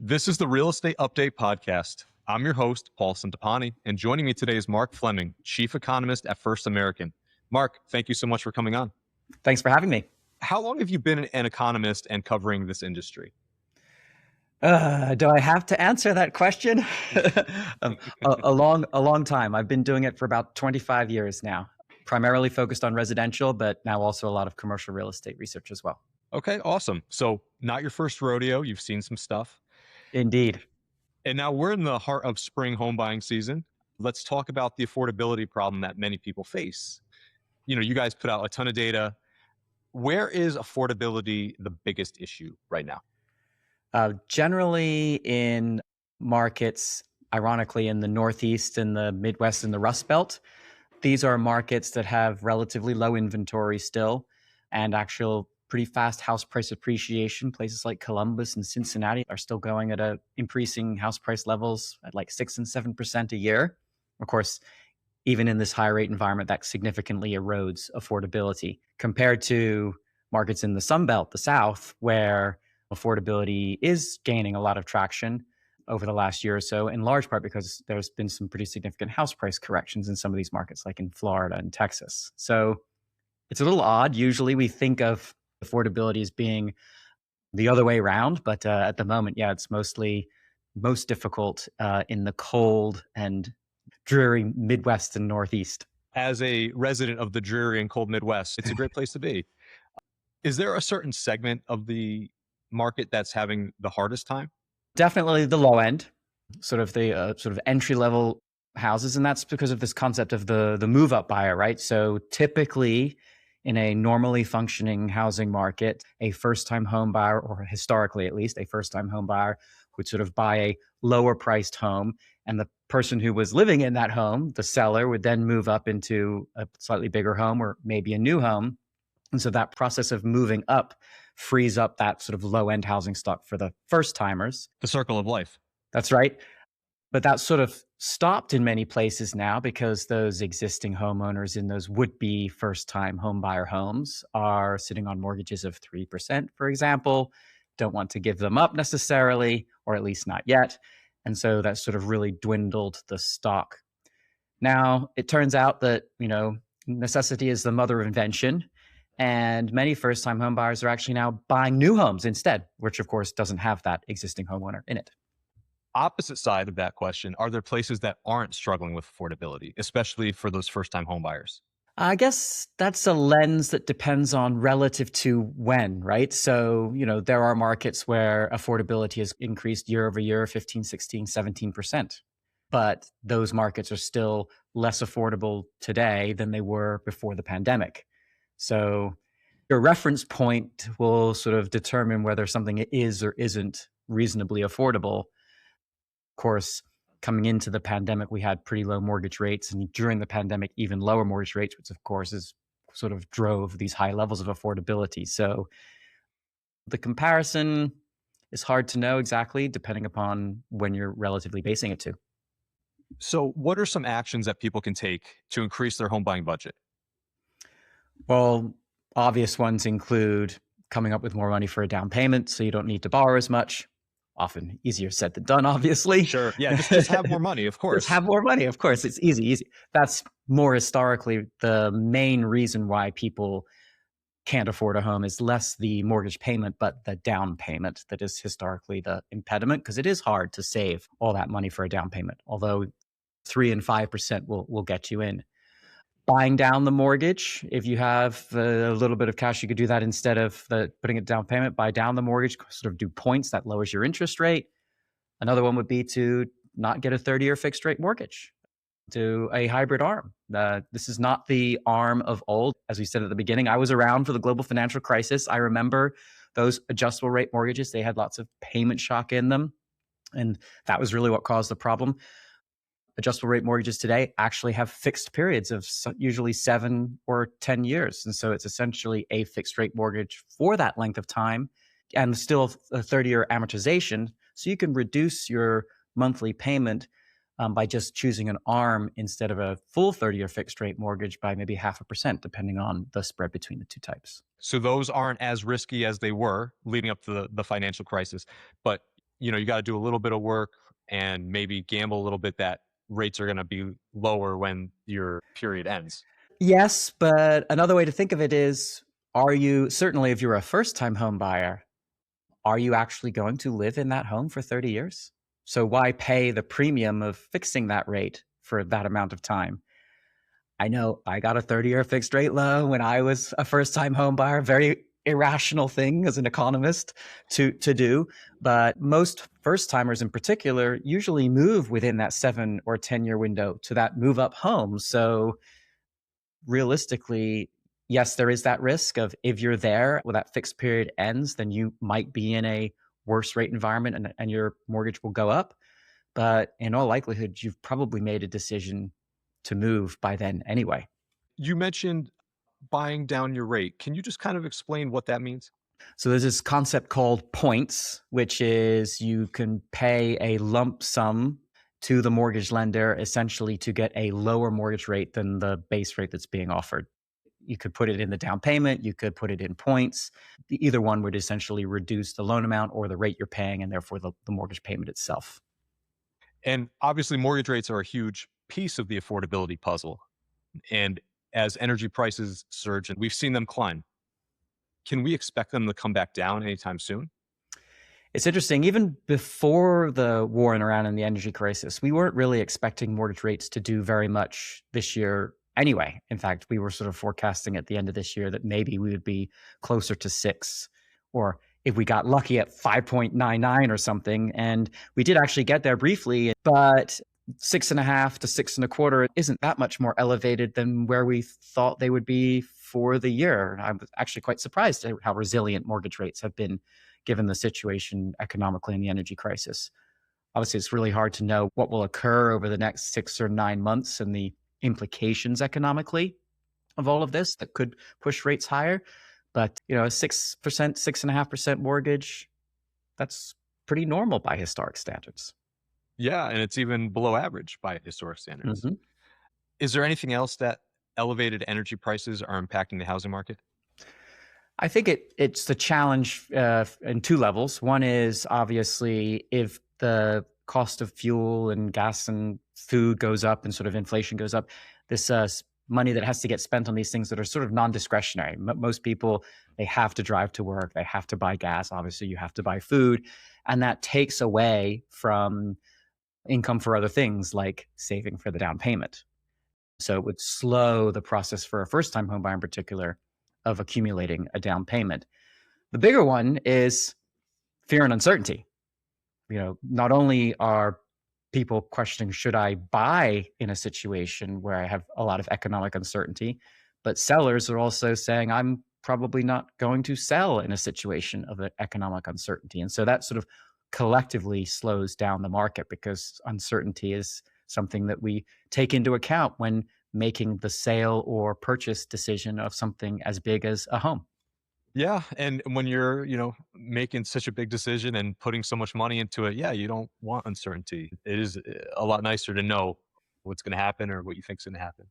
This is the Real Estate Update Podcast. I'm your host, Paul Centopani, and joining me today is Mark Fleming, Chief Economist at First American. Mark, thank you so much for coming on. Thanks for having me. How long have you been an economist and covering this industry? Do I have to answer that question? a long time. I've been doing it for about 25 years now, primarily focused on residential, but now also a lot of commercial real estate research as well. Okay, awesome. So not your first rodeo. You've seen some stuff. Indeed. And now we're in the heart of spring home buying season. Let's talk about the affordability problem that many people face. You guys put out a ton of data. Where is affordability the biggest issue right now? Generally in markets, ironically, in the Northeast and the Midwest and the Rust Belt, these are markets that have relatively low inventory still and actual pretty fast house price appreciation. Places like Columbus and Cincinnati are still going at increasing house price levels at like 6 and 7% a year. Of course, even in this high rate environment, that significantly erodes affordability compared to markets in the Sun Belt, the South, where affordability is gaining a lot of traction over the last year or so, in large part because there's been some pretty significant house price corrections in some of these markets, like in Florida and Texas. So it's a little odd. Usually we think of affordability as being the other way around, but at the moment, yeah, it's most difficult in the cold and dreary Midwest and Northeast. As a resident of the dreary and cold Midwest, it's a great place to be. Is there a certain segment of the market that's having the hardest time? Definitely the low end, sort of the entry level houses, and that's because of this concept of the move up buyer, right? So typically, in a normally functioning housing market, a first time home buyer, or historically at least, a first time home buyer would sort of buy a lower priced home, and the person who was living in that home, the seller, would then move up into a slightly bigger home or maybe a new home. And so that process of moving up frees up that sort of low-end housing stock for the first timers. The circle of life. That's right. But that's sort of stopped in many places now because those existing homeowners in those would-be first-time homebuyer homes are sitting on mortgages of 3%, for example, don't want to give them up necessarily, or at least not yet. And so that's sort of really dwindled the stock. Now, it turns out that, necessity is the mother of invention. And many first-time home buyers are actually now buying new homes instead, which of course doesn't have that existing homeowner in it. Opposite side of that question, are there places that aren't struggling with affordability, especially for those first-time home buyers? I guess that's a lens that depends on relative to when, right? So, there are markets where affordability has increased year over year, 15, 16, 17%. But those markets are still less affordable today than they were before the pandemic. So your reference point will sort of determine whether something is or isn't reasonably affordable. Of course, coming into the pandemic, we had pretty low mortgage rates, and during the pandemic, even lower mortgage rates, which of course is sort of drove these high levels of affordability. So the comparison is hard to know exactly, depending upon when you're relatively basing it to. So what are some actions that people can take to increase their home buying budget? Well, obvious ones include coming up with more money for a down payment so you don't need to borrow as much. Often easier said than done, obviously. Sure. Yeah, just have more money, of course. Just have more money, of course. It's easy. That's more historically the main reason why people can't afford a home is less the mortgage payment, but the down payment that is historically the impediment, because it is hard to save all that money for a down payment, although 3 and 5% will get you in. Buying down the mortgage. If you have a little bit of cash, you could do that instead of putting it down payment. Buy down the mortgage, sort of do points. That lowers your interest rate. Another one would be to not get a 30-year fixed rate mortgage. Do a hybrid ARM. This is not the ARM of old. As we said at the beginning, I was around for the global financial crisis. I remember those adjustable rate mortgages. They had lots of payment shock in them. And that was really what caused the problem. Adjustable rate mortgages today actually have fixed periods of usually 7 or 10 years. And so it's essentially a fixed rate mortgage for that length of time and still a 30-year amortization. So you can reduce your monthly payment by just choosing an ARM instead of a full 30-year fixed rate mortgage by maybe 0.5%, depending on the spread between the two types. So those aren't as risky as they were leading up to the financial crisis. But You got to do a little bit of work and maybe gamble a little bit that rates are going to be lower when your period ends. Yes, but another way to think of it is, are you, certainly if you're a first-time home buyer, are you actually going to live in that home for 30 years? So why pay the premium of fixing that rate for that amount of time? I know I got a 30-year fixed rate loan when I was a first-time home buyer. Very irrational thing as an economist to do. But most first-timers in particular usually move within that 7 or 10-year window to that move-up home. So realistically, yes, there is that risk of if you're there when that fixed period ends, then you might be in a worse rate environment and your mortgage will go up. But in all likelihood, you've probably made a decision to move by then anyway. You mentioned buying down your rate. Can you just kind of explain what that means? So there's this concept called points, which is you can pay a lump sum to the mortgage lender essentially to get a lower mortgage rate than the base rate that's being offered. You could put it in the down payment, you could put it in points. Either one would essentially reduce the loan amount or the rate you're paying, and therefore the mortgage payment itself. And obviously, mortgage rates are a huge piece of the affordability puzzle. And as energy prices surge, and we've seen them climb, can we expect them to come back down anytime soon? It's interesting. Even before the war in Iran and the energy crisis, we weren't really expecting mortgage rates to do very much this year anyway. In fact, we were sort of forecasting at the end of this year that maybe we would be closer to 6, or if we got lucky at 5.99 or something. And we did actually get there briefly, but 6.5 to 6.25 isn't that much more elevated than where we thought they would be for the year. I was actually quite surprised at how resilient mortgage rates have been given the situation economically in the energy crisis. Obviously, it's really hard to know what will occur over the next 6 or 9 months and the implications economically of all of this that could push rates higher. But, a 6%, 6.5% mortgage, that's pretty normal by historic standards. Yeah, and it's even below average by historic standards. Mm-hmm. Is there anything else that elevated energy prices are impacting the housing market? I think it's the challenge in two levels. One is obviously if the cost of fuel and gas and food goes up and sort of inflation goes up, this money that has to get spent on these things that are sort of non-discretionary. Most people, they have to drive to work, they have to buy gas, obviously you have to buy food, and that takes away from income for other things like saving for the down payment. So it would slow the process for a first-time homebuyer in particular of accumulating a down payment. The bigger one is fear and uncertainty. Not only are people questioning, should I buy in a situation where I have a lot of economic uncertainty, but sellers are also saying, I'm probably not going to sell in a situation of economic uncertainty. And so that sort of collectively slows down the market because uncertainty is something that we take into account when making the sale or purchase decision of something as big as a home. Yeah, and when you're, making such a big decision and putting so much money into it, yeah, you don't want uncertainty. It is a lot nicer to know what's going to happen or what you think is going to happen.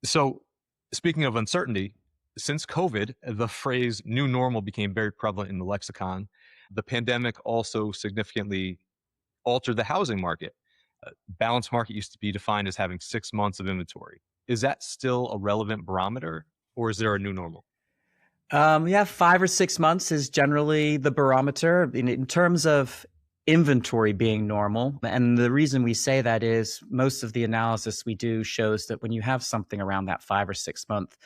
So, speaking of uncertainty, since COVID, the phrase new normal became very prevalent in the lexicon. The pandemic also significantly altered the housing market. Balanced market used to be defined as having 6 months of inventory. Is that still a relevant barometer, or is there a new normal? Yeah, 5 or 6 months is generally the barometer in terms of inventory being normal. And the reason we say that is most of the analysis we do shows that when you have something around that 5 or 6 month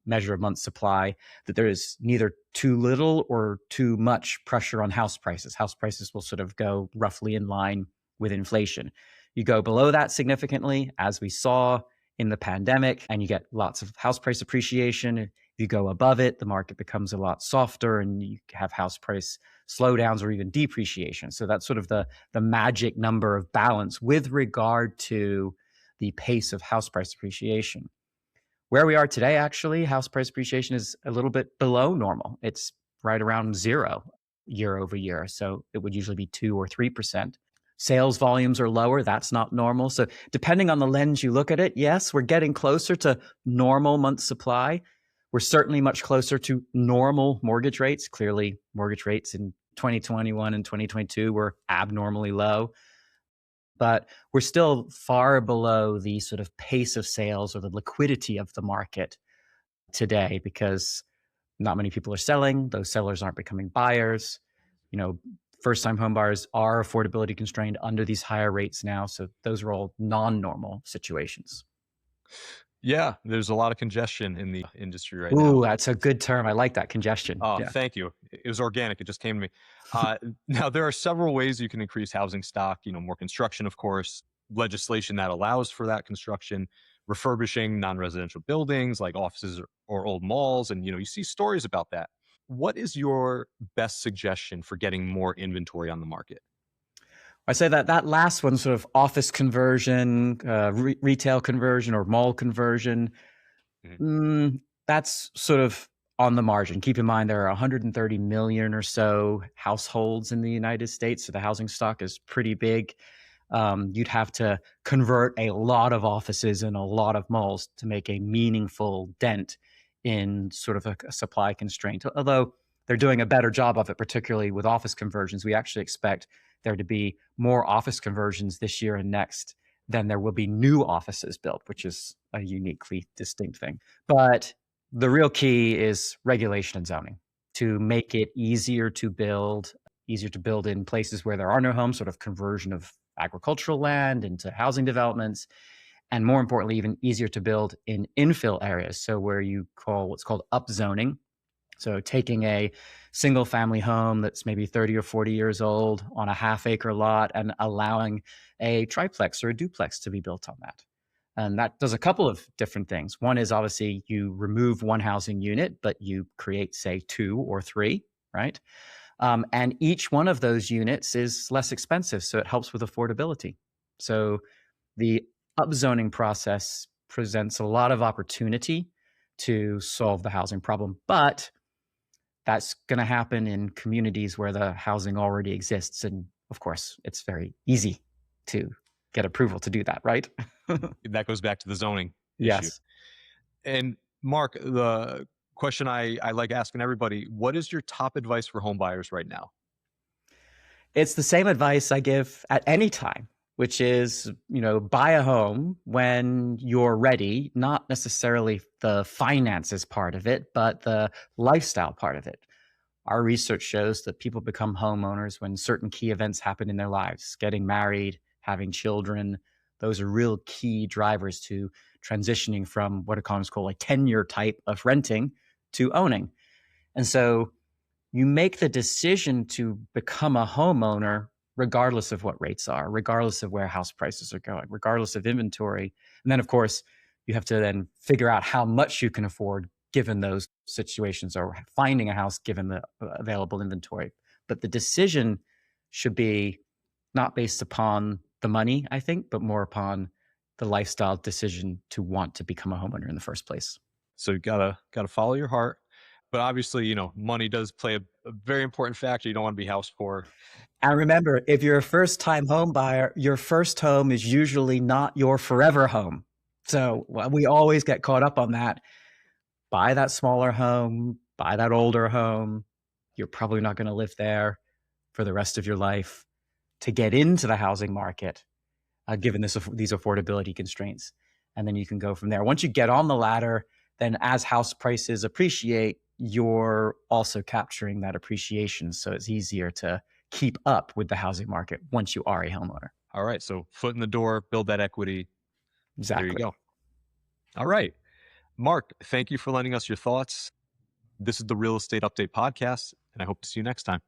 measure of month supply, that there is neither too little or too much pressure on house prices. House prices will sort of go roughly in line with inflation. You go below that significantly, as we saw in the pandemic, and you get lots of house price appreciation. If you go above it, the market becomes a lot softer and you have house price slowdowns or even depreciation. So that's sort of the magic number of balance with regard to the pace of house price appreciation. Where we are today, actually, house price appreciation is a little bit below normal. It's right around 0 year over year. So it would usually be 2 or 3%. Sales volumes are lower. That's not normal. So depending on the lens you look at it, yes, we're getting closer to normal month supply. We're certainly much closer to normal mortgage rates. Clearly, mortgage rates in 2021 and 2022 were abnormally low, but we're still far below the sort of pace of sales or the liquidity of the market today because not many people are selling. Those sellers aren't becoming buyers. You know, first time home buyers are affordability constrained under these higher rates now. So those are all non-normal situations. Yeah, there's a lot of congestion in the industry right now. Ooh, that's a good term. I like that, congestion. Oh, Yeah. thank you. It was organic. It just came to me. Uh, Now, there are several ways you can increase housing stock. More construction, of course, legislation that allows for that construction, refurbishing non-residential buildings like offices or old malls, and you see stories about that. What is your best suggestion for getting more inventory on the market? I say that that last one, sort of office conversion, retail conversion, or mall conversion, Mhm. that's sort of on the margin. Keep in mind there are 130 million or so households in the United States, so the housing stock is pretty big. You'd have to convert a lot of offices and a lot of malls to make a meaningful dent in sort of a supply constraint. Although they're doing a better job of it, particularly with office conversions. We actually expect there to be more office conversions this year and next than there will be new offices built, which is a uniquely distinct thing. But the real key is regulation and zoning to make it easier to build in places where there are no homes, sort of conversion of agricultural land into housing developments, and more importantly, even easier to build in infill areas. So where you call what's called upzoning. So taking a single family home that's maybe 30 or 40 years old on a half acre lot and allowing a triplex or a duplex to be built on that. And that does a couple of different things. One is obviously you remove one housing unit, but you create, say, two or three, right? And each one of those units is less expensive, so it helps with affordability. So the upzoning process presents a lot of opportunity to solve the housing problem, but that's going to happen in communities where the housing already exists. And of course, it's very easy to get approval to do that, right? That goes back to the zoning issue. Yes. And Mark, the question I like asking everybody: what is your top advice for home buyers right now? It's the same advice I give at any time, which is, buy a home when you're ready, not necessarily the finances part of it, but the lifestyle part of it. Our research shows that people become homeowners when certain key events happen in their lives, getting married, having children. Those are real key drivers to transitioning from what economists call a tenure type of renting to owning. And so you make the decision to become a homeowner regardless of what rates are, regardless of where house prices are going, regardless of inventory. And then, of course, you have to then figure out how much you can afford given those situations or finding a house given the available inventory. But the decision should be not based upon the money, I think, but more upon the lifestyle decision to want to become a homeowner in the first place. So you gotta follow your heart. But obviously, money does play a very important factor. You don't want to be house poor. And remember, if you're a first time home buyer, your first home is usually not your forever home. So we always get caught up on that. Buy that smaller home, buy that older home. You're probably not going to live there for the rest of your life. To get into the housing market, given these affordability constraints. And then you can go from there. Once you get on the ladder, then as house prices appreciate, you're also capturing that appreciation. So it's easier to keep up with the housing market once you are a homeowner. All right. So foot in the door, build that equity. There you Exactly. go. All right. Mark, thank you for lending us your thoughts. This is the Real Estate Update Podcast, and I hope to see you next time.